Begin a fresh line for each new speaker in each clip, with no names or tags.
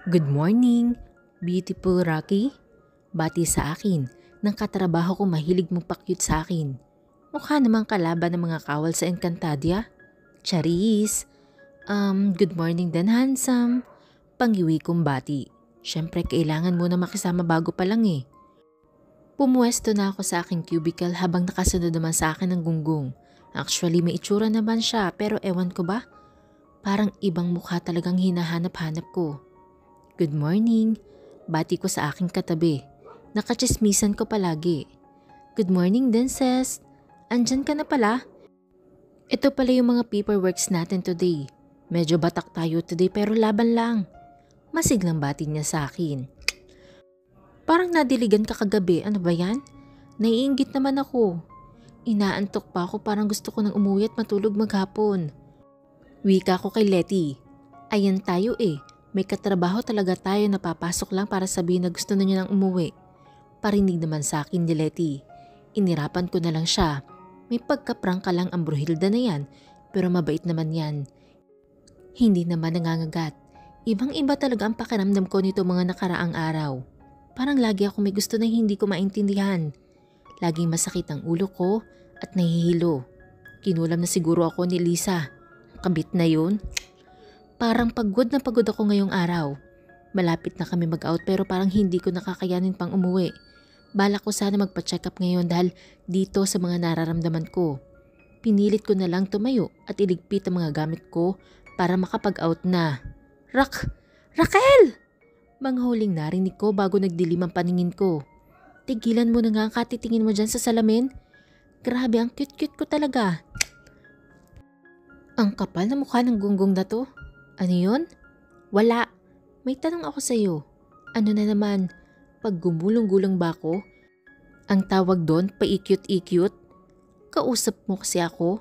Good morning, beautiful Rocky. Bati sa akin, ng katrabaho ko mahilig mong pakyut sa akin. Mukha namang kalaban ng mga kawal sa Encantadia. Charis! Good morning din handsome. Panggiwi kong bati. Siyempre kailangan mo na makisama bago pa lang eh. Pumuwesto na ako sa aking cubicle habang nakasunod naman sa akin ng gunggong. Actually may itsura naman siya pero ewan ko ba? Parang ibang mukha talagang hinahanap-hanap ko. Good morning. Bati ko sa aking katabi. Nakachismisan ko palagi. Good morning din sis. Andyan ka na pala? Ito pala yung mga paperworks natin today. Medyo batak tayo today pero laban lang. Masiglang bati niya sa akin. Parang nadiligan ka kagabi, ano ba yan? Naiinggit naman ako. Inaantok pa ako, parang gusto ko nang umuwi at matulog maghapon. Wika ko kay Letty. Ayan tayo eh, may katrabaho talaga tayo na papasok lang para sabihin na gusto na niya nang umuwi. Parinig naman sa akin ni Letty. Inirapan ko na lang siya. May pagkaprangka lang ang Bruhilda na yan, pero mabait naman yan. Hindi naman nangangagat. Ibang-iba talaga ang pakiramdam ko nito mga nakaraang araw. Parang lagi ako may gusto na hindi ko maintindihan. Laging masakit ang ulo ko at nahihilo. Kinulam na siguro ako ni Lisa. Kabit na yun. Parang pagod na pagod ako ngayong araw. Malapit na kami mag-out pero parang hindi ko nakakayanin pang umuwi. Balak ko sana magpa-check up ngayon dahil dito sa mga nararamdaman ko. Pinilit ko na lang tumayo at iligpit ang mga gamit ko para makapag-out na. Raquel! Manghuling narinig ko bago nagdilim ang paningin ko. Tigilan mo na nga ang katitingin mo dyan sa salamin. Grabe, ang cute-cute ko talaga. Ang kapal na mukha ng gunggong na to. Ano yun? Wala. May tanong ako sa'yo. Ano na naman? Pag gumulong-gulong ba ako? Ang tawag doon, pa-ikute-ikute? Kausap mo kasi ako?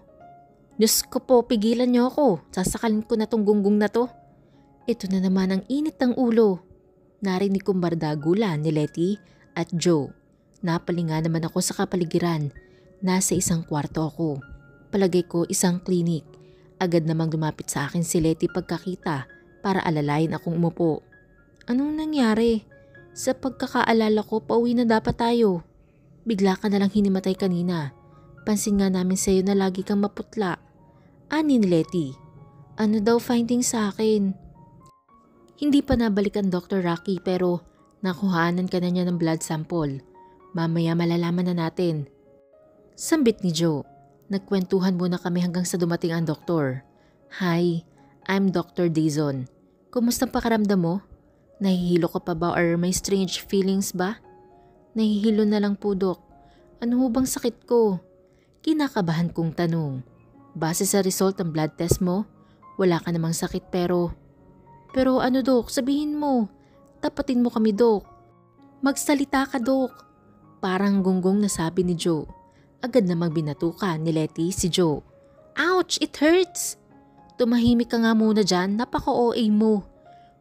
Diyos ko po, pigilan niyo ako. Sasakalin ko na tong gunggong na to. Ito na naman ang init ng ulo. Narinig kong bardagulan ni Letty at Joe. Napalinga naman ako sa kapaligiran. Nasa isang kwarto ako. Palagay ko isang klinik. Agad namang lumapit sa akin si Letty pagkakita para alalayan akong umupo. Anong nangyari? Sa pagkakaalala ko, pauwi na dapat tayo. Bigla ka na lang hinimatay kanina. Pansin nga namin sa'yo na lagi kang maputla. Ani ni Letty. Ano daw finding sa akin? Hindi pa nabalik ang Dr. Rocky pero nakuhaanan ka na niya ng blood sample. Mamaya malalaman na natin. Sambit ni Joe. Nagkwentuhan muna kami hanggang sa dumating ang doktor. Hi, I'm Dr. Dizon. Kumusta ang pakiramdam mo? Nahihilo ka pa ba or may strange feelings ba? Nahihilo na lang po, Dok. Ano ho bang sakit ko? Kinakabahan kong tanong. Base sa result ng blood test mo, wala ka namang sakit pero ano Dok, sabihin mo. Tapatin mo kami Dok. Magsalita ka Dok. Parang gunggong na sabi ni Joe. Agad namang binatukan ni Letty si Joe. Ouch! It hurts! Tumahimik ka nga muna dyan, napaka-OA mo.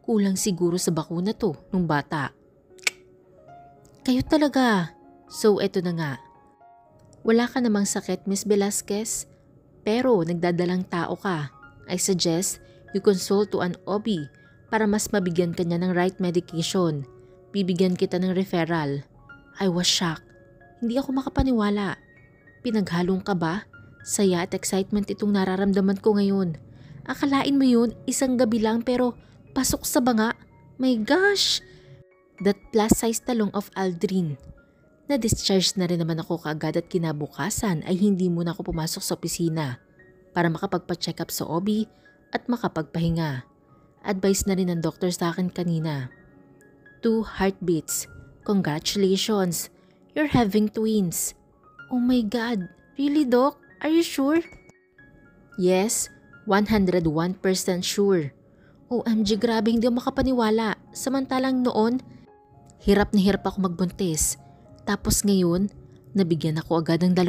Kulang siguro sa bakuna to nung bata. Kayo talaga. So eto na nga. Wala ka namang sakit Miss Velasquez, pero nagdadalang tao ka. I suggest you consult to an OB para mas mabigyan ka niya ng right medication. Bibigyan kita ng referral. I was shocked. Hindi ako makapaniwala. Pinaghalong ka ba? Saya at excitement itong nararamdaman ko ngayon. Akalain mo yun, isang gabi lang pero pasok sa banga. My gosh! That plus size talong of Aldrin. Na-discharge na rin naman ako kaagad at kinabukasan ay hindi muna ako pumasok sa opisina para makapagpa-check up sa OB at makapagpahinga. Advice na rin ng doktor sa akin kanina. 2 heartbeats. Congratulations! You're having twins. Oh my God! Really, Doc? Are you sure? Yes, 101% sure. OMG, grabe, hindi ako makapaniwala. Samantalang noon, hirap na hirap ako magbuntis. Tapos ngayon, nabigyan ako agad ng 2.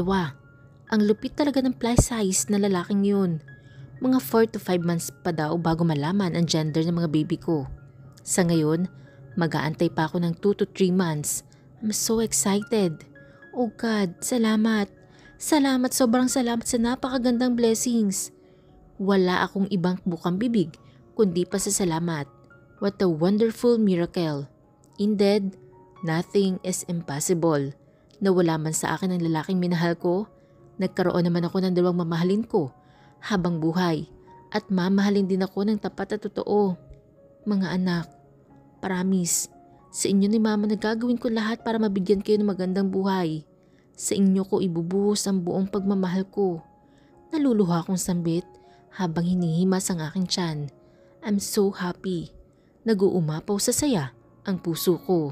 Ang lupit talaga ng plus size na lalaking yun. Mga 4 to 5 months pa daw bago malaman ang gender ng mga baby ko. Sa ngayon, mag-aantay pa ako ng 2 to 3 months. I'm so excited. Oh God, salamat. Salamat, sobrang salamat sa napakagandang blessings. Wala akong ibang bukang bibig kundi pasasalamat. What a wonderful miracle. Indeed, nothing is impossible. Nawala man sa akin ang lalaking minahal ko, nagkaroon naman ako ng dalawang mamahalin ko habang buhay at mamahalin din ako ng tapat at totoo. Mga anak, promise, sa inyo ni Mama na gagawin ko lahat para mabigyan kayo ng magandang buhay. Sa inyo ko ibubuhos ang buong pagmamahal ko. Naluluha akong sambit habang hinihimas ang aking tiyan. I'm so happy. Nag-uumapaw sa saya ang puso ko.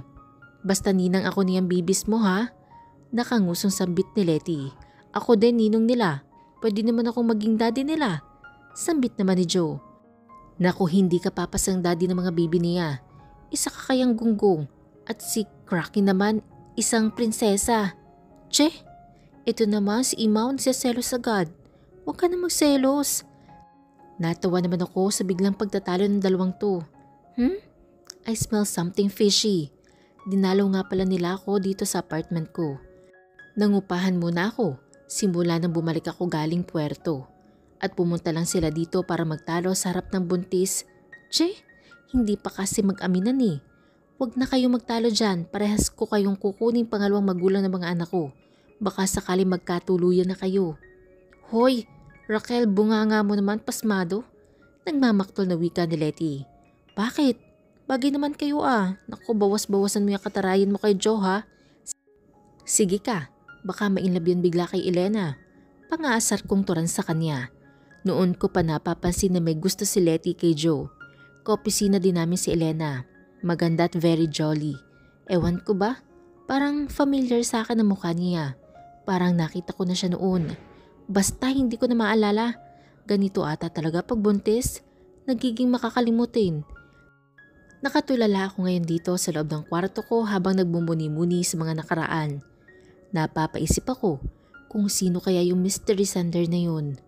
Basta ninang ako niyang bibis mo ha? Nakangusong sambit ni Letty. Ako din ninong nila. Pwede naman akong maging daddy nila. Sambit naman ni Joe. Naku, hindi ka papasang daddy ng mga bibi niya. Isa ka kayang gunggong at si Cracky naman isang prinsesa. Che, ito naman si Imaw nagseselos agad. Huwag ka na magselos. Natawa naman ako sa biglang pagtatalo ng dalawang to. I smell something fishy. Dinalaw nga pala nila ako dito sa apartment ko. Nangupahan muna ako simula nang bumalik ako galing Puerto. At pumunta lang sila dito para magtalo sa harap ng buntis. Che, hindi pa kasi mag-aminan eh. Huwag na kayo magtalo dyan, parehas ko kayong kukunin pangalawang magulang ng mga anak ko. Baka sakali magkatuluyan na kayo. Hoy, Raquel, bunganga mo naman pasmado. Nagmamaktol na wika ni Letty. Bakit? Bagay naman kayo ah. Naku, bawas-bawasan mo yung katarayan mo kay Joe ha. Sige ka, baka mainlove yan bigla kay Elena. Pangaasar kong turan sa kanya. Noon ko pa napapansin na may gusto si Letty kay Joe. Kaopisina din namin si Elena. Maganda at very jolly. Ewan ko ba? Parang familiar sa akin ang mukha niya. Parang nakita ko na siya noon. Basta hindi ko na maalala. Ganito ata talaga pag buntis. Nagiging makakalimutin. Nakatulala ako ngayon dito sa loob ng kwarto ko habang nagbumuni-muni sa mga nakaraan. Napapaisip ako kung sino kaya yung mystery sender na yun.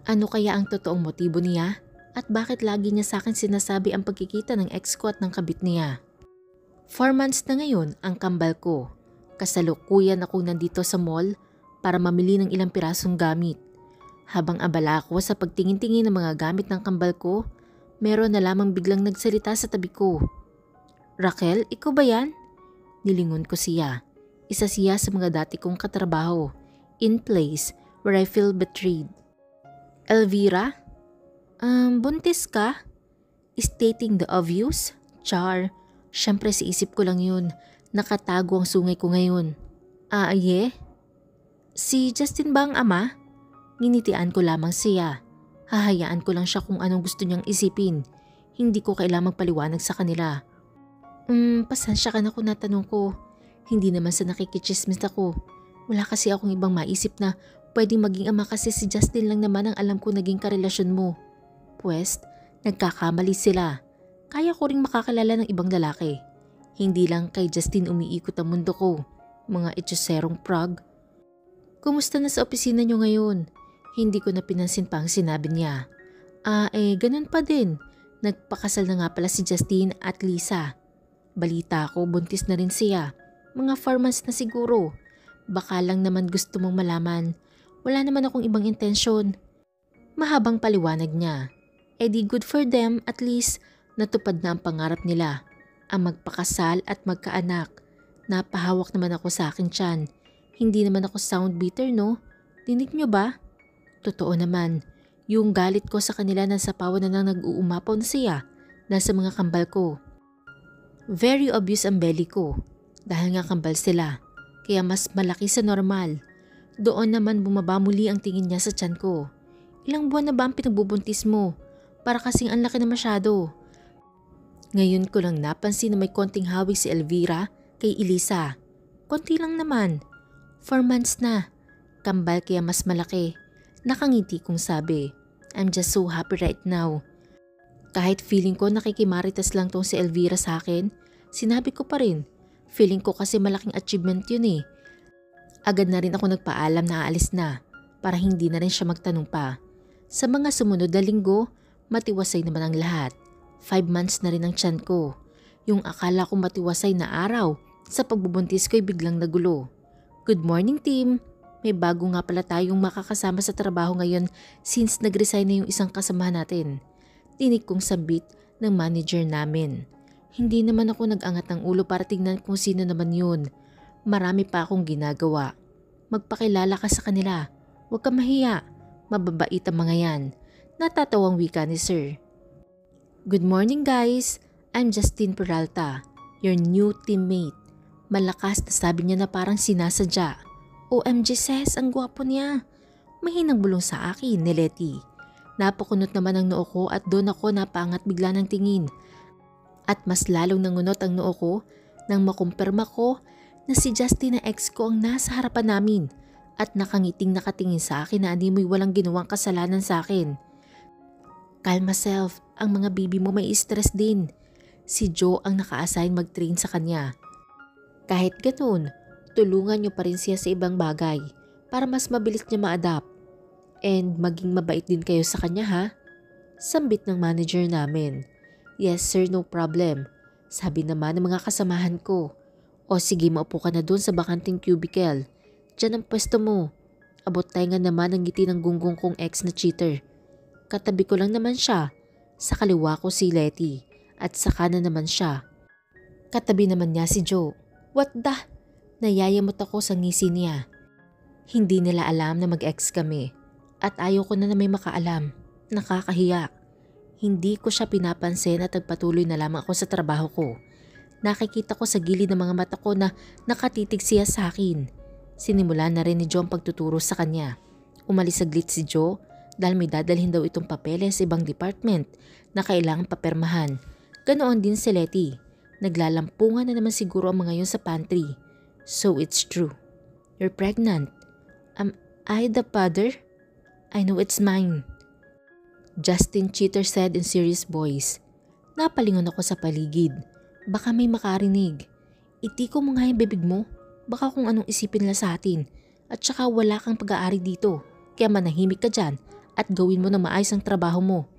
Ano kaya ang totoong motibo niya? At bakit lagi niya sa akin sinasabi ang pagkikita ng ex ko at ng kabit niya? 4 months na ngayon ang kambal ko. Kasalukuyan akong nandito sa mall para mamili ng ilang pirasong gamit. Habang abala ako sa pagtingin-tingin ng mga gamit ng kambal ko, meron na lamang biglang nagsalita sa tabi ko. Raquel, ikaw ba yan? Nilingon ko siya. Isa siya sa mga dati kong katrabaho. In place where I feel betrayed. Elvira? Buntis ka? Stating the obvious? Char, syempre sa isip ko lang yun. Nakatago ang sungay ko ngayon. Yeah? Si Justin ba ang ama? Nginitian ko lamang siya. Hahayaan ko lang siya kung anong gusto niyang isipin. Hindi ko kailangang magpaliwanag sa kanila. Pasensya ka na kung natanong ko. Hindi naman sa nakikichismis ako. Wala kasi akong ibang maisip na pwedeng maging ama kasi si Justin lang naman ang alam ko naging karelasyon mo. Pwes, nagkakamali sila. Kaya ko ring makakilala ng ibang lalaki. Hindi lang kay Justin umiikot ang mundo ko. Mga etyoserong prog. Kumusta na sa opisina niyo ngayon? Hindi ko na pinansin pa ang sinabi niya. Ganun pa din. Nagpakasal na nga pala si Justin at Lisa. Balita ko, buntis na rin siya. Mga 4 months na siguro. Baka lang naman gusto mong malaman. Wala naman akong ibang intensyon. Mahabang paliwanag niya. Di good for them, at least natupad na ang pangarap nila. Ang magpakasal at magkaanak. Napahawak naman ako sa akin tiyan. Hindi naman ako sound bitter, no? Dinig niyo ba? Totoo naman. Yung galit ko sa kanila na sapawan na nang nag-uumapaw na siya. Nasa mga kambal ko. Very obvious ang belly ko. Dahil nga kambal sila. Kaya mas malaki sa normal. Doon naman bumaba muli ang tingin niya sa tiyan ko. Ilang buwan na ba ang pinagbubuntis mo? Para kasing ang laki na masyado. Ngayon ko lang napansin na may konting hawig si Elvira kay Elisa. Konti lang naman. 4 months na. Kambal kaya mas malaki. Nakangiti kong sabi. I'm just so happy right now. Kahit feeling ko nakikimaritas lang tong si Elvira sa akin, sinabi ko pa rin. Feeling ko kasi malaking achievement yun eh. Agad na rin ako nagpaalam na aalis na para hindi na rin siya magtanong pa. Sa mga sumunod na linggo, matiwasay naman ang lahat. 5 months na rin ang tiyan ko. Yung akala ko matiwasay na araw, sa pagbubuntis ko'y biglang nagulo. Good morning team! May bago nga pala tayong makakasama sa trabaho ngayon since nag-resign na yung isang kasama natin. Tinig kong sambit ng manager namin. Hindi naman ako nag-angat ng ulo para tingnan kung sino naman yun. Marami pa akong ginagawa. Magpakilala ka sa kanila. Huwag ka mahiya. Mababait ang mga yan. Natatawang wika ni Sir. Good morning guys. I'm Justine Peralta, your new teammate. Malakas na sabi niya na parang sinasadya. OMG sis, ang gwapo niya. Mahinang bulong sa akin ni Letty. Napakunot naman ang noo ko at doon ako napangat bigla ng tingin. At mas lalong nangunot ang noo ko nang makumpirma ko na si Justin na ex ko ang nasa harapan namin at nakangiting nakatingin sa akin na animoy walang ginawang kasalanan sa akin. Calm myself, ang mga bibi mo may stress din. Si Joe ang naka-assign mag-train sa kanya. Kahit ganoon, tulungan niyo pa rin siya sa ibang bagay para mas mabilis niya ma-adapt. And maging mabait din kayo sa kanya ha? Sambit ng manager namin. Yes sir, no problem. Sabi naman ng mga kasamahan ko. O sige, maupo ka na doon sa bakanting cubicle. Diyan ang pwesto mo. Abot tayo nga naman ang ngiti ng gunggong kong ex na cheater. Katabi ko lang naman siya. Sa kaliwa ko si Letty at sa kanan naman siya. Katabi naman niya si Joe. What the? Nayayamot ako sa ngisi niya. Hindi nila alam na mag-ex kami. At ayaw ko na may makaalam. Nakakahiya. Hindi ko siya pinapansin at nagpatuloy na lamang ako sa trabaho ko. Nakikita ko sa gilid ng mga mata ko na nakatitig siya sa akin. Sinimulan na rin ni Joe ang pagtuturo sa kanya. Umalis saglit si Joe dahil may dadalhin daw itong papeles sa ibang department na kailangan papermahan. Ganoon din si Letty. Naglalampungan na naman siguro ang mga yun sa pantry. So it's true. You're pregnant. Am I the father? I know it's mine. Justin Cheater said in serious voice. Napalingon ako sa paligid. Baka may makarinig. Itiko mo nga yung bibig mo. Baka kung anong isipin nila sa atin. At saka wala kang pag-aari dito. Kaya manahimik ka dyan at gawin mo na maayos ang trabaho mo.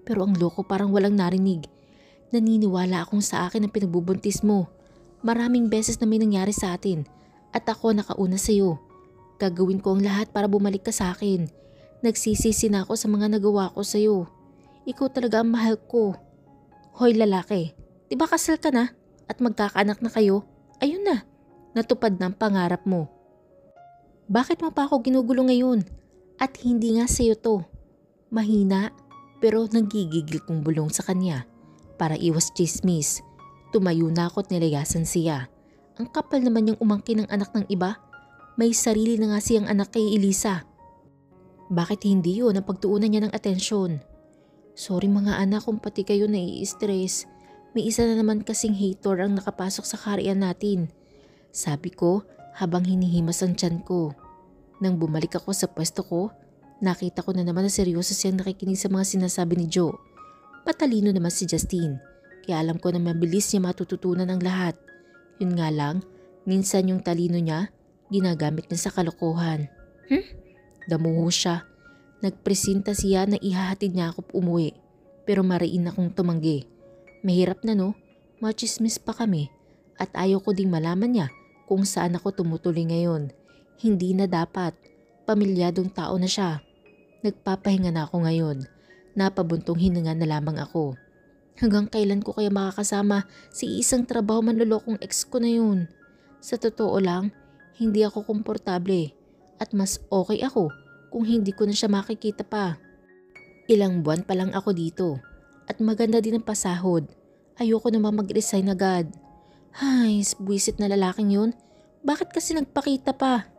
Pero ang loko parang walang narinig. Naniniwala akong sa akin ang pinagbubuntis mo. Maraming beses na may nangyari sa atin. At ako nakauna sa iyo. Gagawin ko ang lahat para bumalik ka sa akin. Nagsisisi na ako sa mga nagawa ko sa iyo. Ikaw talaga ang mahal ko. Hoy lalaki, diba kasal ka na at magkakaanak na kayo? Ayun na, natupad na ang pangarap mo. Bakit mo pa ako ginugulo ngayon? At hindi nga sa iyo to. Mahina pero nanggigigil kong bulong sa kanya. Para iwas chismis, tumayo na ako at nilayasan siya. Ang kapal naman yung umangkin ng anak ng iba. May sarili na nga siyang anak kay Elisa. Bakit hindi yun ang pagtuunan niya ng atensyon? Sorry mga anak kung pati kayo nai-stress. May isa na naman kasing hater ang nakapasok sa kaharian natin. Sabi ko habang hinihimas ang tiyan ko. Nang bumalik ako sa pwesto ko, nakita ko na naman na seryoso siyang nakikinig sa mga sinasabi ni Joe. Patalino naman si Justine, kaya alam ko na mabilis niya matututunan ang lahat. Yun nga lang, minsan yung talino niya, ginagamit niya sa kalokohan. Damuho siya. Nagpresinta siya na ihahatid niya ako umuwi, pero mariin akong tumanggi. Mahirap na no, machismis pa kami at ayaw ko ding malaman niya kung saan ako tumutuloy ngayon. Hindi na dapat, pamilyadong tao na siya. Nagpapahinga na ako ngayon. Napabuntong hininga na lamang ako. Hanggang kailan ko kaya makakasama si isang trabaho manlolokong ex ko na yun? Sa totoo lang, hindi ako komportable at mas okay ako kung hindi ko na siya makikita pa. Ilang buwan pa lang ako dito at maganda din ang pasahod. Ayoko naman mag-resign agad. Ay, buwisit na lalaking yun. Bakit kasi nagpakita pa?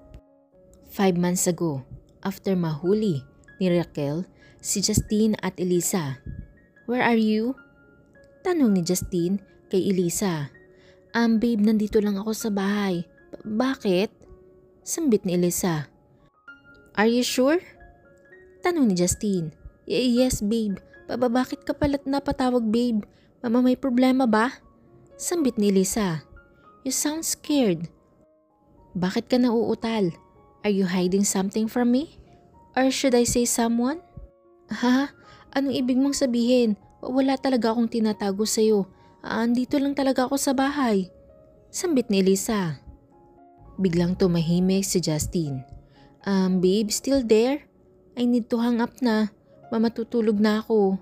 5 months ago, after mahuli ni Raquel, si Justine at Elisa. Where are you? Tanong ni Justine kay Elisa. Babe, nandito lang ako sa bahay. Bakit? Sambit ni Elisa. Are you sure? Tanong ni Justine. Yes babe. Bakit ka pala napatawag babe? Mama may problema ba? Sambit ni Elisa. You sound scared. Bakit ka nauutal? Are you hiding something from me? Or should I say someone? Ha? Anong ibig mong sabihin? Wala talaga akong tinatago sa'yo. Andito lang talaga ako sa bahay. Sambit ni Elisa. Biglang tumahimik si Justine. Babe, still there? I need to hang up na. Mamatutulog na ako.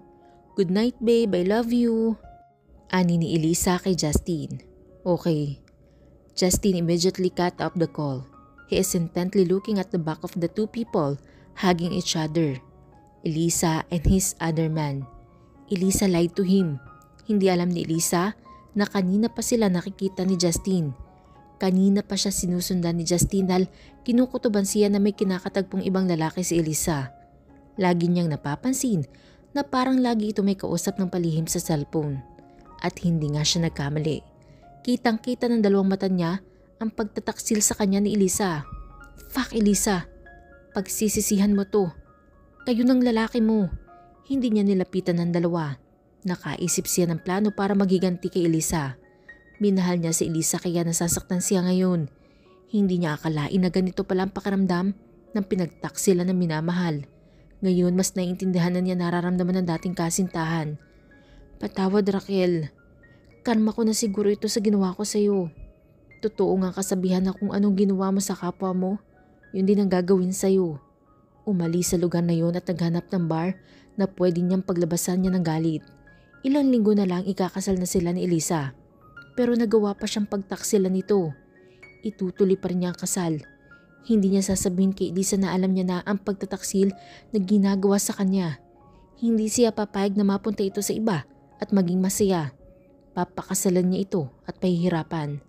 Good night babe, I love you. Ani ni Elisa kay Justin. Okay. Justin immediately cut off the call. He is intently looking at the back of the two people hugging each other. Elisa and his other man. Elisa lied to him. Hindi alam ni Elisa na kanina pa sila nakikita ni Justin. Kanina pa siya sinusundan ni Justin dahil kinukutuban siya na may kinakatagpong ibang lalaki si Elisa. Lagi niyang napapansin na parang lagi ito may kausap ng palihim sa cellphone. At hindi nga siya nagkamali. Kitang-kita ng dalawang mata niya ang pagtataksil sa kanya ni Elisa. Fuck Elisa, pagsisisihan mo to. Kayo ng lalaki mo. Hindi niya nilapitan ng dalawa. Nakaisip siya ng plano para magiganti kay Elisa. Minahal niya si Elisa kaya nasasaktan siya ngayon. Hindi niya akalain na ganito pala ang pakiramdam ng pinagtaksila ng minamahal. Ngayon mas naiintindihan na niya nararamdaman ng dating kasintahan. Patawad Raquel. Karma ko na siguro ito sa ginawa ko sa iyo. Totoo nga kasabihan na kung anong ginawa mo sa kapwa mo, yun din ang gagawin sa iyo. Umalis sa lugar na yun at naghanap ng bar na pwede niyang paglabasan niya ng galit. Ilang linggo na lang ikakasal na sila ni Elisa. Pero nagawa pa siyang pagtaksilan nito. Itutuloy pa rin niya ang kasal. Hindi niya sasabihin kay Elisa na alam niya na ang pagtataksil na ginagawa sa kanya. Hindi siya papayag na mapunta ito sa iba at maging masaya. Papakasalan niya ito at pahihirapan.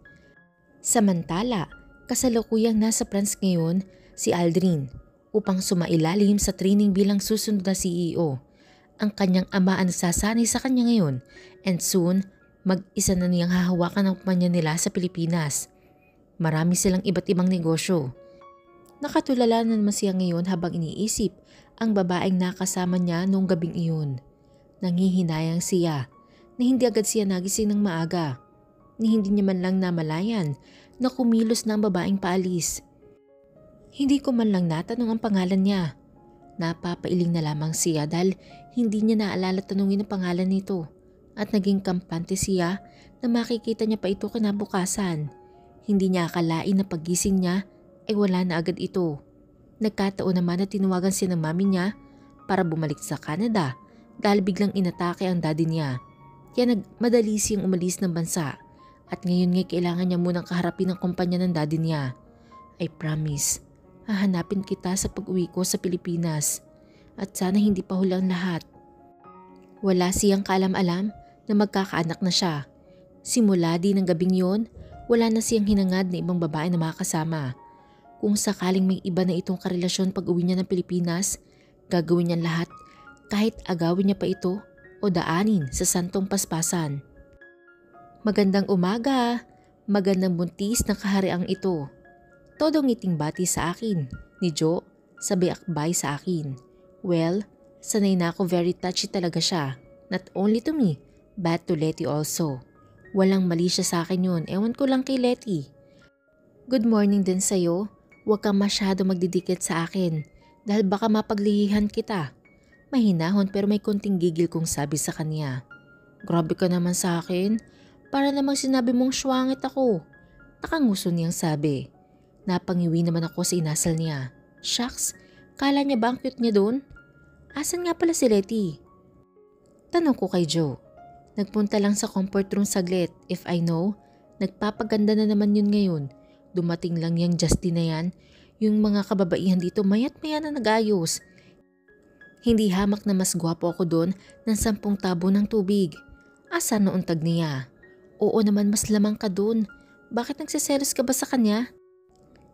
Samantala, kasalukuyang nasa France ngayon si Aldrin upang sumailalim sa training bilang susunod na CEO. Ang kanyang ama ang nagsasanay sa kanya ngayon and soon mag-isa na niyang hahawakan ang kumpanya nila sa Pilipinas. Marami silang iba't ibang negosyo. Nakatulala na naman siya ngayon habang iniisip ang babaeng nakasama niya noong gabing iyon. Nangihinayang siya na hindi agad siya nagising ng maaga, ni hindi niya man lang namalayan na kumilos na ang babaeng paalis. Hindi ko man lang natanong ang pangalan niya. Napapailing na lamang siya dahil hindi niya naalala tanungin ang pangalan nito at naging kampante siya na makikita niya pa ito kinabukasan. Hindi niya akalain na pagising niya ay wala na agad ito. Nagkataon naman na tinawagan siya ng mami niya para bumalik sa Canada dahil biglang inatake ang daddy niya. Kaya nagmadali siyang umalis ng bansa at ngayon nga kailangan niya munang kaharapin ang kumpanya ng daddy niya. I promise, hahanapin kita sa pag-uwi ko sa Pilipinas at sana hindi pa huli ang lahat. Wala siyang kaalam-alam na magkakaanak na siya. Simula din ng gabing yon, wala na siyang hinangad na ibang babae na makasama. Kung sakaling may iba na itong karelasyon pag uwi niya ng Pilipinas, gagawin niya lahat kahit agawin niya pa ito o daanin sa santong paspasan. Magandang umaga, magandang buntis na kahariang ito. Todo ngiting bati sa akin ni Jo, sabay akbay sa akin. Well, sanay na ako, very touchy talaga siya. Not only to me, but to Letty also. Walang mali siya sa akin yun, ewan ko lang kay Letty. Good morning din sa'yo. Huwag kang masyado magdidikit sa akin dahil baka mapaglihihan kita. Mahinahon pero may konting gigil kong sabi sa kanya. Grabe ka naman sa akin. Para namang sinabi mong syuangit ako. Nakanguso niyang sabi. Napangiwi naman ako sa inasal niya. Shucks, kala niya ba ang cute niya doon? Asan nga pala si Letty? Tanong ko kay Joe. Nagpunta lang sa comfort room saglit. If I know, nagpapaganda na naman yun ngayon. Dumating lang yung Justin na yan. Yung mga kababaihan dito mayat-maya na nag-ayos. Hindi hamak na mas gwapo ako doon ng 10 tabo ng tubig. Asa noon tag niya? Oo naman mas lamang ka doon. Bakit nagsiselos ka ba sa kanya?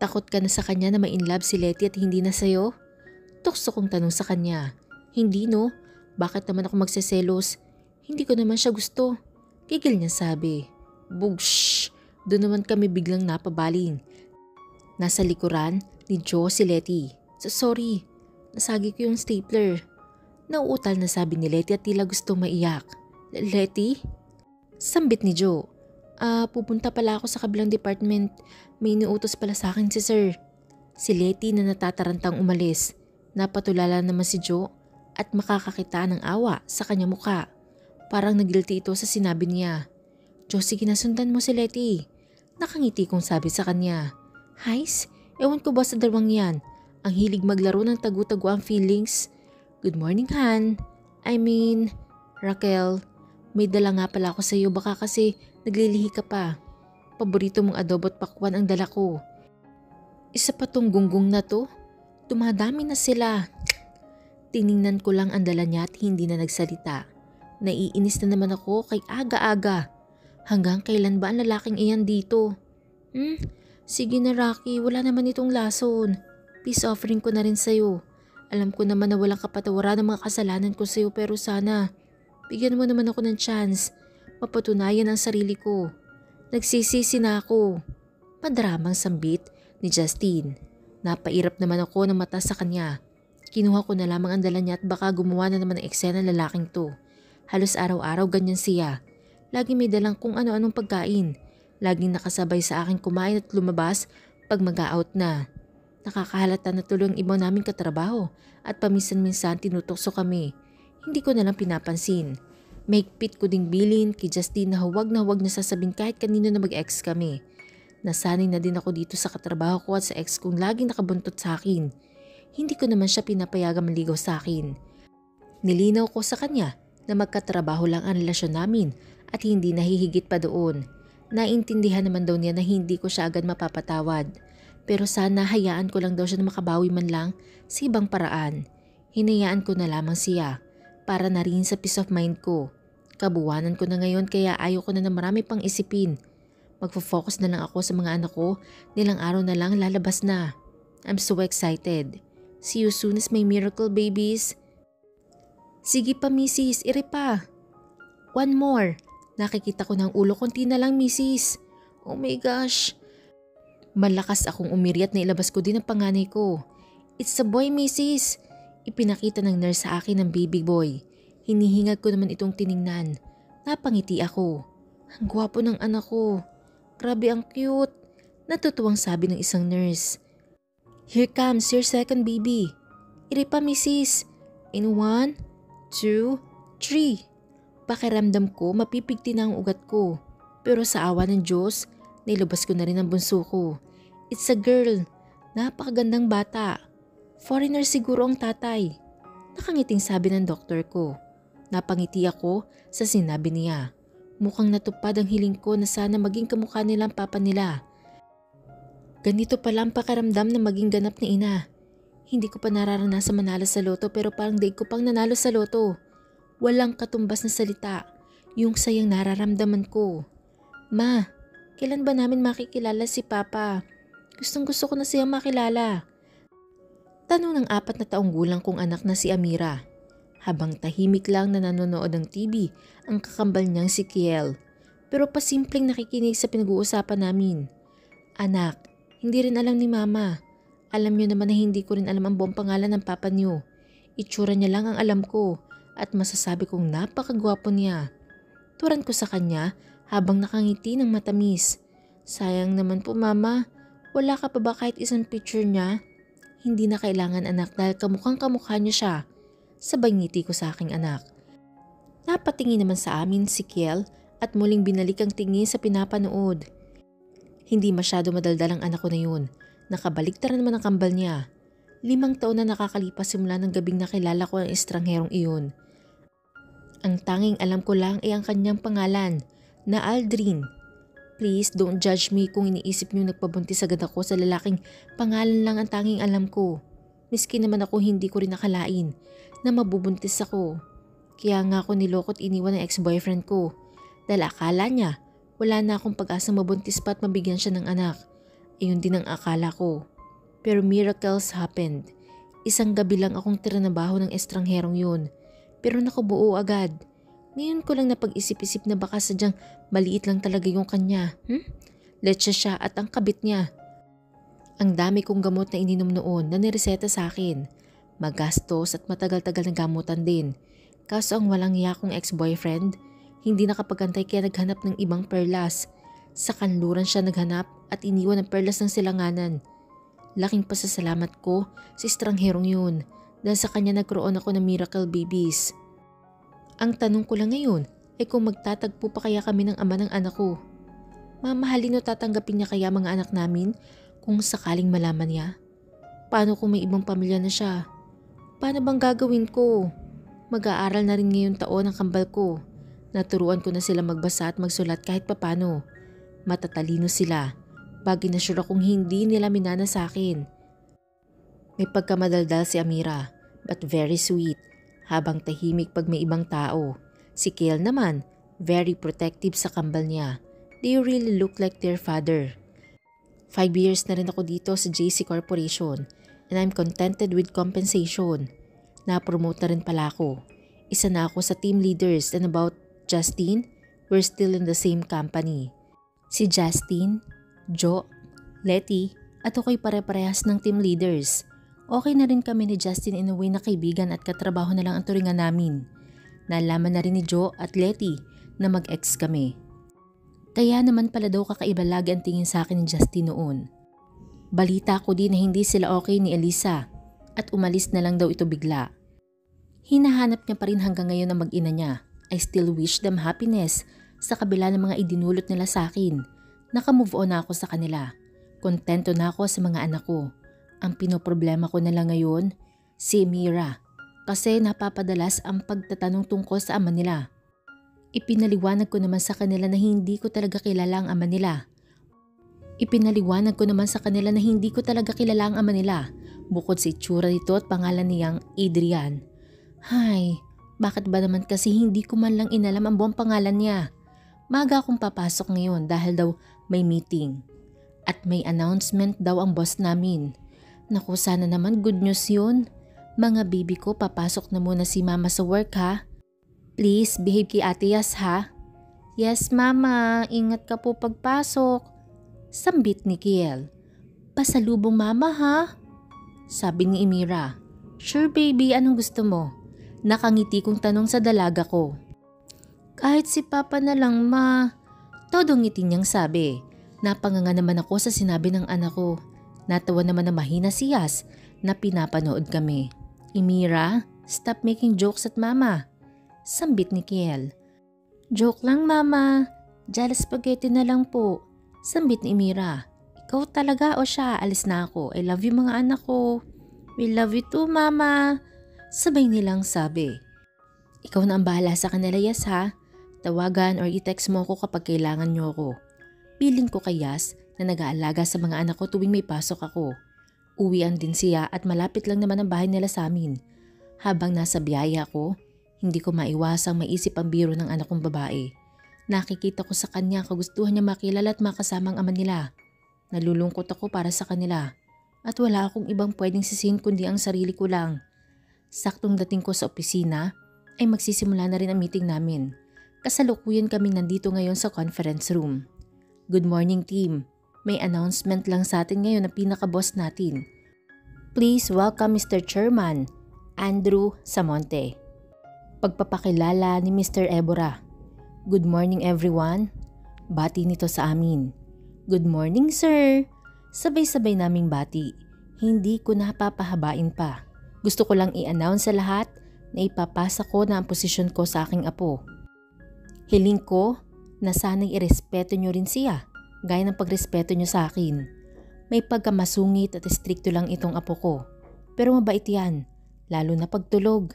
Takot ka na sa kanya na ma-in love si Letty at hindi na sa'yo? Tukso kong tanong sa kanya. Hindi no, bakit naman ako magsiselos? Hindi ko naman siya gusto. Gigil niya sabi. Bugsh! Doon naman kami biglang napabaling. Nasa likuran ni Joe si Letty. Sorry, nasagi ko yung stapler. Nauutal na sabi ni Letty at tila gustong maiyak. Letty? Sambit ni Joe. Pupunta pala ako sa kabilang department. May iniutos pala sa akin si sir. Si Letty na natatarantang umalis. Napatulala naman si Joe at makakakita ng awa sa kanya muka. Parang nagilty ito sa sinabi niya. Joe, sige na sundan mo si Letty. Nakangiti kong sabi sa kanya. Hais, ewan ko ba sa dalawang yan. Ang hilig maglaro ng tagu-tagu ang feelings. Good morning, Han. I mean, Raquel, may dala nga pala ako sa iyo, baka kasi naglilihi ka pa. Paborito mong adobo't pakwan ang dala ko. Isa pa tong gunggong na to. Dumadami na sila. Tiningnan ko lang ang dala niya at hindi na nagsalita. Naiinis na naman ako kay aga-aga. Hanggang kailan ba ang lalaking iyan dito? Sige na Rocky, wala naman itong lason. Peace offering ko na rin sa'yo. Alam ko naman na walang kapatawaran ng mga kasalanan ko sa'yo pero sana bigyan mo naman ako ng chance. Mapatunayan ang sarili ko. Nagsisisi na ako. Madramang sambit ni Justine. Napairap naman ako ng mata sa kanya. Kinuha ko na lamang ang dala niya at baka gumawa na naman ng eksena ng lalaking to. Halos araw-araw ganyan siya. Lagi may dalang kung ano-anong pagkain. Laging nakasabay sa akin kumain at lumabas pag mag-out na. Nakakahalata na tuloy ang ibang naming katrabaho at paminsan-minsan tinutokso kami. Hindi ko na lang pinapansin. Mahigpit ko ding bilin kay Justine na huwag na sasabihin kahit kanino na mag-ex kami. Nasanay na din ako dito sa katrabaho ko at sa ex kong laging nakabuntot sa akin. Hindi ko naman siya pinapayagang maligaw sa akin. Nilinaw ko sa kanya na magkatrabaho lang ang relasyon namin at hindi nahihigit pa doon. Naintindihan naman daw niya na hindi ko siya agad mapapatawad. Pero sana hayaan ko lang daw siya na makabawi man lang sa ibang paraan. Hinayaan ko na lamang siya para na rin sa peace of mind ko. Kabuwanan ko na ngayon kaya ayaw ko na marami pang isipin. Magfo-focus na lang ako sa mga anak ko, nilang araw na lang lalabas na. I'm so excited. See you soon as my miracle babies. Sige pa misis, ire pa. One more. Nakikita ko ng ulo, konti na lang misis. Oh my gosh. Malakas akong umiri at nailabas ko din ang panganay ko. It's a boy misis. Ipinakita ng nurse sa akin ng baby boy. Hinihingag ko naman itong tiningnan. Napangiti ako. Ang gwapo ng anak ko. Grabe ang cute. Natutuwang sabi ng isang nurse. Here comes your second baby. Ire pa misis. In 1, 2, 3. Pakiramdam ko mapipigti na ang ugat ko. Pero sa awa ng Diyos, nilabas ko na rin ang bunso ko. It's a girl. Napakagandang bata. Foreigner siguro ang tatay. Nakangiting sabi ng doktor ko. Napangiti ako sa sinabi niya. Mukhang natupad ang hiling ko na sana maging kamukha nila ang papa nila. Ganito pala ang pakiramdam na maging ganap ni ina. Hindi ko pa nararanasan manalo sa loto pero parang daig ko pang nanalo sa loto. Walang katumbas na salita, yung sayang nararamdaman ko. Ma, kailan ba namin makikilala si Papa? Gustong-gusto ko na siyang makilala. Tanong ng 4 na taong gulang kong anak na si Amira. Habang tahimik lang na nanonood ng TV ang kakambal niyang si Kiel. Pero pasimpleng nakikinig sa pinag-uusapan namin. Anak, hindi rin alam ni Mama. Alam niyo naman na hindi ko rin alam ang buong pangalan ng Papa niyo. Itsura niya lang ang alam ko at masasabi kong napakagwapo niya. Turan ko sa kanya habang nakangiti ng matamis. Sayang naman po Mama, wala ka pa ba kahit isang picture niya? Hindi na kailangan anak dahil kamukhang kamukha niya siya. Sabay ngiti ko sa aking anak. Napatingin naman sa amin si Kiel at muling binalik ang tingin sa pinapanood. Hindi masyado madaldal ang anak ko na yun. Nakabaliktaran naman ang kambal niya. 5 taon na nakakalipas simula ng gabing nakilala ko ang estrangherong iyon. Ang tanging alam ko lang ay ang kanyang pangalan, na Aldrin. Please don't judge me kung iniisip niyo nagpabuntis agad ako sa lalaking pangalan lang ang tanging alam ko. Miski naman ako hindi ko rin nakalain na mabubuntis ako. Kaya nga ako nilokot iniwan ng ex-boyfriend ko. Dahil akala niya wala na akong pag-asang mabuntis pa at mabigyan siya ng anak. Ayun din ang akala ko. Pero miracles happened. Isang gabi lang akong tiranabaho ng estrangherong yun. Pero nakubuo agad. Ngayon ko lang napag-isip-isip na baka sadyang maliit lang talaga yung kanya. Letsa siya at ang kabit niya. Ang dami kong gamot na ininom noon na nireseta sa akin. Magastos at matagal-tagal na gamutan din. Kaso ang walang hiya kong ex-boyfriend, hindi nakapagantay kaya naghanap ng ibang perlas. Sa kanluran siya naghanap at iniwan ang perlas ng silanganan. Laking pasasalamat ko sa estrangherong yun dahil sa kanya nagkaroon ako ng miracle babies. Ang tanong ko lang ngayon ay kung magtatagpo pa kaya kami ng ama ng anak ko. Mamahalin o tatanggapin niya kaya mga anak namin kung sakaling malaman niya? Paano kung may ibang pamilya na siya? Paano bang gagawin ko? Mag-aaral na rin ngayong taon ang kambal ko. Naturuan ko na sila magbasa at magsulat kahit papano. Matatalino sila. Bagay na sure akong hindi nila minana sa akin. May pagkamadaldal si Amira, but very sweet, habang tahimik pag may ibang tao. Si Kale naman, very protective sa kambal niya. They really look like their father. 5 years na rin ako dito sa JC Corporation and I'm contented with compensation. Na-promote na rin pala ako. Isa na ako sa team leaders, and about Justine, we're still in the same company. Si Justine, Jo, Letty at ako'y pare-parehas ng team leaders. Okay na rin kami ni Justine in a way na kaibigan at katrabaho na lang ang turingan namin. Nalaman na rin ni Jo at Letty na mag-ex kami. Kaya naman pala daw kakaiba lagi ang tingin sa akin ni Justine noon. Balita ko din na hindi sila okay ni Elisa at umalis na lang daw ito bigla. Hinahanap niya pa rin hanggang ngayon ang mag-ina niya. I still wish them happiness sa kabila ng mga idinulot nila sa akin. Naka-move on na ako sa kanila. Kontento na ako sa mga anak ko. Ang pinoproblema ko na lang ngayon, si Mira. Kasi napapadalas ang pagtatanong tungkol sa ama nila. Ipinaliwanag ko naman sa kanila na hindi ko talaga kilala ang ama nila. Bukod sa itsura nito at pangalan niyang Adrian. Hay, bakit ba naman kasi hindi ko man lang inalam ang buong pangalan niya? Maaga akong papasok ngayon dahil daw may meeting. At may announcement daw ang boss namin. Naku, sana naman good news yun. Mga baby ko, papasok na muna si mama sa work ha. Please, behave kay Ate Yas ha. Yes mama, ingat ka po pagpasok. Sambit ni Kiel. Pasalubong mama ha? Sabi ni Amira. Sure baby, anong gusto mo? Nakangiti kong tanong sa dalaga ko. Kahit si papa na lang ma. Todong ngiti niyang sabi. Napanganga naman ako sa sinabi ng anak ko. Natawa naman na mahina si Yas na pinapanood kami. Amira, stop making jokes at mama. Sambit ni Kiel. Joke lang mama. Jala spaghetti na lang po. Sambit ni Amira. Ikaw talaga o siya? Alis na ako. I love you mga anak ko. We love you too mama. Sabay nilang sabi. Ikaw na ang bahala sa kanila Yas ha. Tawagan or i-text mo ako kapag kailangan niyo ako. Piling ko kay Yas na nag-aalaga sa mga anak ko tuwing may pasok ako. Uwian din siya at malapit lang naman ang bahay nila sa amin. Habang nasa biyaya ko, hindi ko maiwasang maisip ang biro ng anak kong babae. Nakikita ko sa kanya kagustuhan niya makilala at makasama ang ama nila. Nalulungkot ako para sa kanila. At wala akong ibang pwedeng sisihin kundi ang sarili ko lang. Saktong dating ko sa opisina ay magsisimula na rin ang meeting namin. Kasalukuyan kaming nandito ngayon sa conference room. Good morning team. May announcement lang sa atin ngayon ng pinaka-boss natin. Please welcome Mr. Chairman, Andrew Samonte. Pagpapakilala ni Mr. Ebora. Good morning everyone. Bati nito sa amin. Good morning sir. Sabay-sabay naming bati. Hindi ko napapahabain pa. Gusto ko lang i-announce sa lahat na ipapasa ko na ang posisyon ko sa aking apo. Hiling ko na sana'y irespeto nyo rin siya, gaya ng pagrespeto nyo sa akin. May pagkamasungit at istrikto lang itong apo ko. Pero mabait yan, lalo na pagtulog.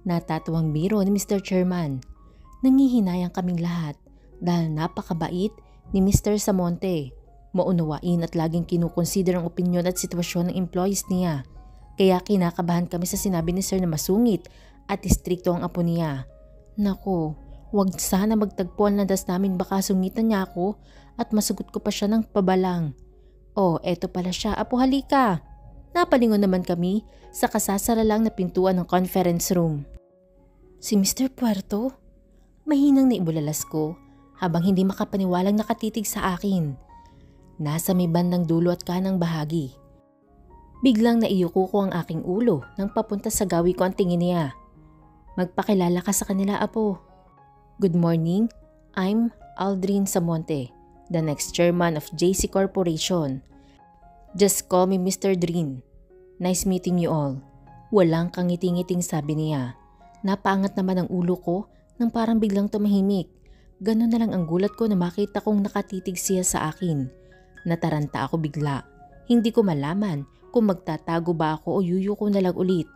Natatuwang biro ni Mr. Chairman. Nangihinayang kaming lahat dahil napakabait ni Mr. Samonte. Maunawain at laging kinukonsider ang opinyon at sitwasyon ng employees niya. Kaya kinakabahan kami sa sinabi ni Sir na masungit at istrikto ang apo niya. Nako, wag sana magtagpo ang landas namin, baka sungitan niya ako at masugot ko pa siya ng pabalang. Oh, eto pala siya, apo halika. Napalingon naman kami sa kasasara lang na pintuan ng conference room. Si Mr. Puerto? Mahinang naibulalas ko habang hindi makapaniwalang nakatitig sa akin. Nasa may bandang dulo at kanang bahagi. Biglang naiyuko ko ang aking ulo nang papunta sa gawi ko ang tingin niya. Magpakilala ka sa kanila apo. Good morning, I'm Aldrin Samonte, the next chairman of JC Corporation. Just call me Mr. Drin. Nice meeting you all. Walang kangiting-ngiting sabi niya. Napaangat naman ang ulo ko nang parang biglang tumahimik. Ganon na lang ang gulat ko na makita kong nakatitig siya sa akin. Nataranta ako bigla. Hindi ko malaman kung magtatago ba ako o yuyuko na lang ulit.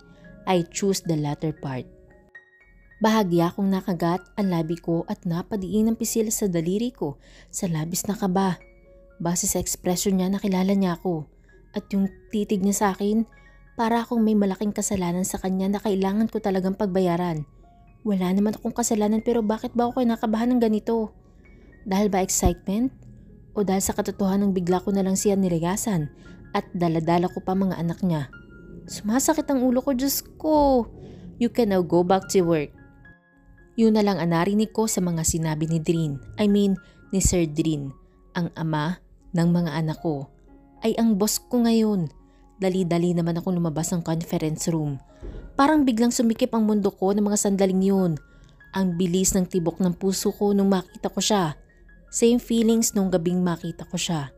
I choose the latter part. Bahagya akong nakagat ang labi ko at napadiin ng pisil sa daliri ko sa labis na kaba. Base sa ekspresyon niya nakilala niya ako at yung titig niya sa akin para akong may malaking kasalanan sa kanya na kailangan ko talagang pagbayaran. Wala naman akong kasalanan pero bakit ba ako kinakabahan ng ganito? Dahil ba excitement? O dahil sa katotohanan bigla ko na lang siya niregasan at daladala ko pa mga anak niya? Sumasakit ang ulo ko, Diyos ko. You can now go back to work. Yun na lang ang narinig ko sa mga sinabi ni Drin. I mean, ni Sir Drin, ang ama ng mga anak ko. Ay ang boss ko ngayon. Dali-dali naman ako lumabas ng conference room. Parang biglang sumikip ang mundo ko ng mga sandaling yun. Ang bilis ng tibok ng puso ko nung makita ko siya. Same feelings nung gabing makita ko siya.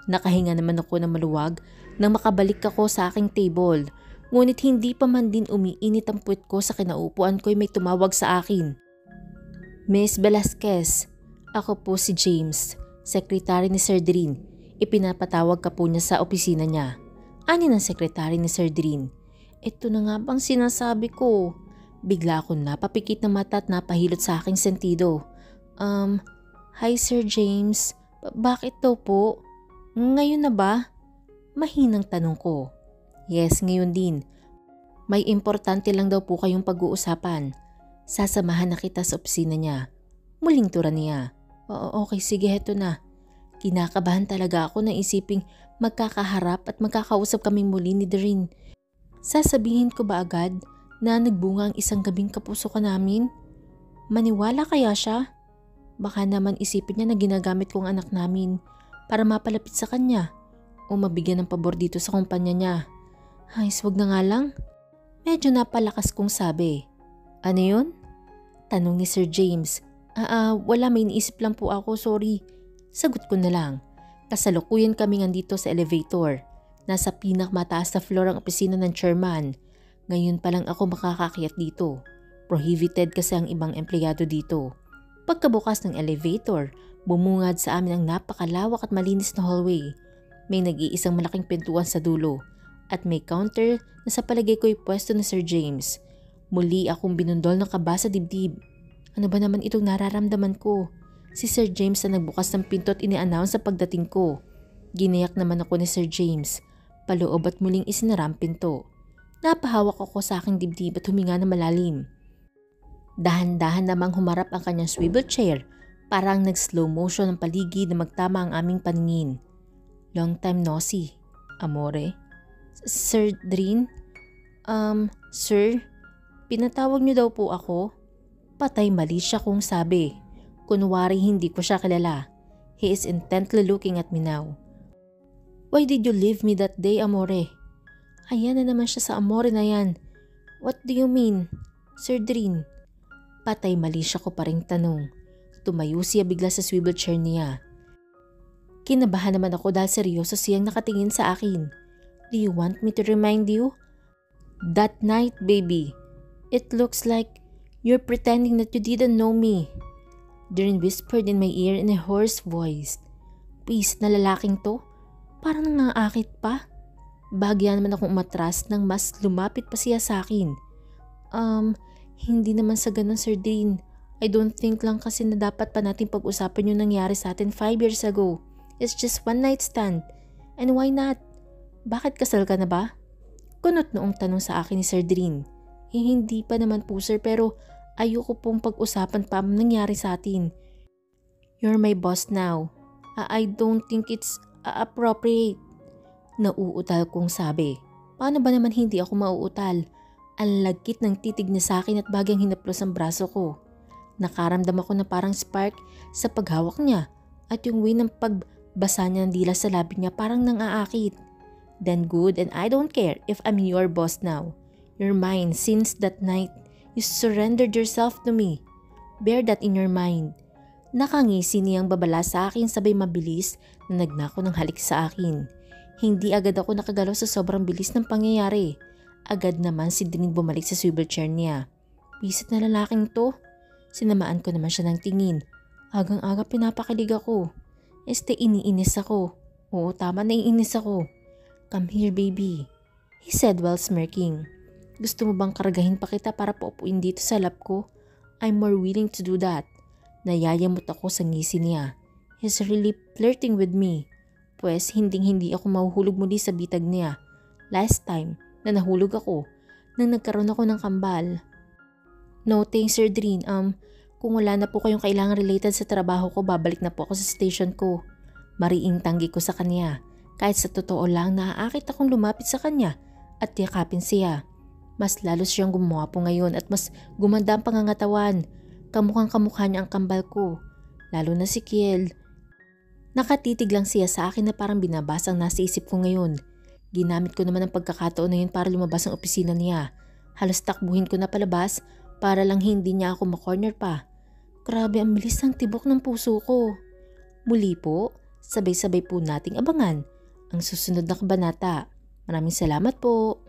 Nakahinga naman ako ng maluwag nang makabalik ako sa aking table. Ngunit hindi pa man din umiinit ang puwet ko sa kinaupuan ko'y may tumawag sa akin. Miss Velasquez, ako po si James, sekretary ni Sir Drin. Ipinapatawag ka po niya sa opisina niya. Ani ng sekretary ni Sir Drin. Ito na nga bang sinasabi ko? Bigla akong napapikit ng mata at napahilot sa aking sentido. Hi Sir James, bakit daw po? Ngayon na ba? Mahinang tanong ko. Yes, ngayon din. May importante lang daw po kayong pag-uusapan. Sasamahan na kita sa opisina niya. Muling tura niya. Oo, okay, sige, heto na. Kinakabahan talaga ako na isiping magkakaharap at magkakausap kaming muli ni Drin. Sasabihin ko ba agad na nagbunga ang isang gabing kapuso ka namin? Maniwala kaya siya? Baka naman isipin niya na ginagamit ko ang anak namin para mapalapit sa kanya o mabigyan ng pabor dito sa kumpanya niya. Ay, wag na nga lang. Medyo napalakas kong sabi. Ano yun? Tanong ni Sir James. Wala, may iniisip lang po ako, sorry. Sagot ko na lang. Kasalukuyan kami andito sa elevator. Nasa pinakmataas na floor ang opisina ng chairman. Ngayon pa lang ako makakakyat dito. Prohibited kasi ang ibang empleyado dito. Pagkabukas ng elevator, bumungad sa amin ang napakalawak at malinis na hallway. May nag-iisang malaking pintuan sa dulo at may counter na sa palagay ko'y pwesto ni Sir James. Muli akong binundol ng kaba sa dibdib. Ano ba naman itong nararamdaman ko? Si Sir James na nagbukas ng pinto at ini-announce sa pagdating ko. Ginayak naman ako ni Sir James. Paloob at muling isinara ang pinto. Napahawak ako sa aking dibdib at huminga na malalim. Dahan-dahan namang humarap ang kanyang swivel chair. Parang nag-slow motion ang paligid na magtama ang aming paningin. Long time no see, amore. Sir Drin? Sir? Pinatawag niyo daw po ako? Patay mali siya kung sabi. Kunwari hindi ko siya kilala. He is intently looking at me now. Why did you leave me that day, amore? Ayan na naman siya sa amore na yan. What do you mean, Sir Drin? Patay mali siya ko pa ring tanong. Tumayo siya bigla sa swivel chair niya. Kinabahan naman ako dahil seryoso siyang nakatingin sa akin. Do you want me to remind you? That night, baby. It looks like you're pretending that you didn't know me. Drin whispered in my ear in a hoarse voice. Please, na lalaking to? Parang nangaakit pa. Bahagya naman akong umatras nang mas lumapit pa siya sa akin. Hindi naman sa ganun, Sir Drin. I don't think lang kasi na dapat pa natin pag-usapan yung nangyari sa atin 5 years ago. It's just one night stand. And why not? Bakit kasal ka na ba? Kunot noong tanong sa akin ni Sir Drin. Hindi pa naman po sir pero ayoko pong pag-usapan pa ang nangyari sa atin. You're my boss now. I don't think it's appropriate. Nauutal kong sabi. Paano ba naman hindi ako mauutal? Ang lagkit ng titig niya sa akin at bagyang hinaplos ang braso ko. Nakaramdam ako na parang spark sa paghawak niya at yung way ng pagbasa niya ng dila sa labi niya parang nang-aakit. Then good, and I don't care if I'm your boss now. You're mine since that night. You surrendered yourself to me. Bear that in your mind. Nakangisi niyang babala sa akin sabay mabilis na nagnako ng halik sa akin. Hindi agad ako nakagalaw sa sobrang bilis ng pangyayari. Agad naman si Drin bumalik sa swivel chair niya. Pisit na lalaking to. Sinamaan ko naman siya ng tingin. Agang-aga pinapakilig ako. Iniinis ako. Oo, tama, naiinis ako. Come here, baby, he said while smirking. Gusto mo bang karagahin pa kita para paupuin dito sa lap ko? I'm more willing to do that. Nayayamot ako sa ngisi niya. He's really flirting with me. Pues hindi ako mahuhulog muli sa bitag niya. Last time na nahulog ako nang nagkaroon ako ng kambal. No thanks Sir Drin. Kung wala na po kayong kailangan related sa trabaho ko, babalik na po ako sa station ko. Mariing tanggi ko sa kanya. Kahit sa totoo lang naaakit akong lumapit sa kanya at yakapin siya. Mas lalo siyang gumapo ngayon at mas gumanda ang pangangatawan. Kamukhang kamukha niya ang kambal ko. Lalo na si Kiel. Nakatitig lang siya sa akin na parang binabasa ang nasa isip ko ngayon. Ginamit ko naman ang pagkakataon na yun para lumabas ang opisina niya. Halos takbuhin ko na palabas para lang hindi niya ako makorner pa. Grabe ang bilis ng tibok ng puso ko. Muli po, sabay-sabay po nating abangan ang susunod na kabanata. Maraming salamat po.